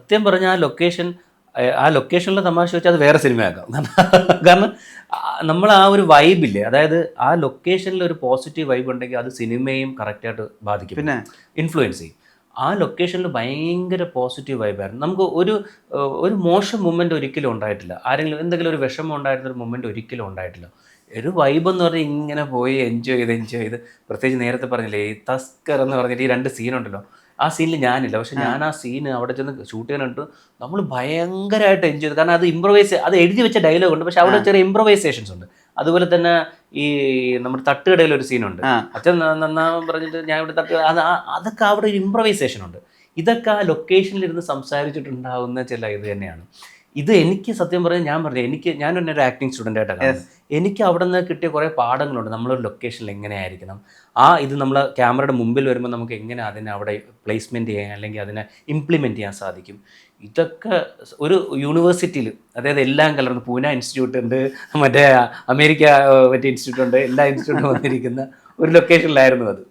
സത്യം പറഞ്ഞാൽ ആ ലൊക്കേഷനിലെ തമാശ വെച്ചാൽ അത് വേറെ സിനിമയാക്കാം. കാരണം നമ്മൾ ആ ഒരു വൈബില്ലേ, അതായത് ആ ലൊക്കേഷനിൽ ഒരു പോസിറ്റീവ് വൈബ് ഉണ്ടെങ്കിൽ അത് സിനിമയും കറക്റ്റായിട്ട് ബാധിക്കും, പിന്നെ ഇൻഫ്ലുവൻസ് ചെയ്യും. ആ ലൊക്കേഷനിൽ ഭയങ്കര പോസിറ്റീവ് വൈബായിരുന്നു. നമുക്ക് ഒരു മോശം മൊമെൻ്റ് ഒരിക്കലും ഉണ്ടായിട്ടില്ല. ആരെങ്കിലും എന്തെങ്കിലും ഒരു വിഷമം ഉണ്ടായിരുന്നൊരു മൊമെൻ്റ് ഒരിക്കലും ഉണ്ടായിട്ടില്ല. ഒരു വൈബ് എന്ന് പറഞ്ഞാൽ ഇങ്ങനെ പോയി എൻജോയ് ചെയ്ത് പ്രത്യേകിച്ച് നേരത്തെ പറഞ്ഞില്ലേ ഈ തസ്കർ എന്ന് പറഞ്ഞിട്ട് ഈ 2 സീനുണ്ടല്ലോ, ആ സീനിൽ ഞാനില്ല. പക്ഷെ ഞാൻ ആ സീന് അവിടെ ചെന്ന് ഷൂട്ട് ചെയ്യാനിട്ട് നമ്മൾ ഭയങ്കരമായിട്ട് എൻജോയ് ചെയ്തു. കാരണം അത് എഴുതി വെച്ച ഡയലോഗ് ഉണ്ട്, പക്ഷെ അവിടെ ചെറിയ ഇംപ്രവൈസേഷൻസ് ഉണ്ട്. അതുപോലെ തന്നെ ഈ നമ്മുടെ തട്ടുകടയിൽ ഒരു സീനുണ്ട്, അച്ഛൻ നന്നാവാൻ പറഞ്ഞിട്ട് ഞാൻ ഇവിടെ അതൊക്കെ അവിടെ ഒരു ഇംപ്രവൈസേഷൻ ഉണ്ട്. ഇതൊക്കെ ആ ലൊക്കേഷനിലിരുന്ന് സംസാരിച്ചിട്ടുണ്ടാവുന്ന ചില ഇത് തന്നെയാണ്. ഇത് എനിക്ക് സത്യം പറഞ്ഞാൽ ഞാൻ തന്നെ ഒരു ആക്ടിങ് സ്റ്റുഡൻ്റ് ആയിട്ടാണ് കാണുന്നത്. എനിക്ക് അവിടെ നിന്ന് കിട്ടിയ കുറേ പാഠങ്ങളുണ്ട്. നമ്മളൊരു ലൊക്കേഷനിൽ എങ്ങനെയായിരിക്കണം, ഇത് നമ്മൾ ക്യാമറയുടെ മുമ്പിൽ വരുമ്പോൾ നമുക്ക് എങ്ങനെ അതിനെ അവിടെ പ്ലേസ്മെൻറ്റ് ചെയ്യാൻ അല്ലെങ്കിൽ അതിനെ ഇംപ്ലിമെൻറ്റ് ചെയ്യാൻ സാധിക്കും. ഇതൊക്കെ ഒരു യൂണിവേഴ്സിറ്റിയിൽ, അതായത് എല്ലാം കലർന്ന് പൂന ഇൻസ്റ്റിറ്റ്യൂട്ട് ഉണ്ട്, മറ്റേ അമേരിക്ക മറ്റേ ഇൻസ്റ്റിറ്റ്യൂട്ട് ഉണ്ട്, എല്ലാ ഇൻസ്റ്റിറ്റ്യൂട്ടും വന്നിരിക്കുന്ന ഒരു ലൊക്കേഷനിലായിരുന്നു അത്.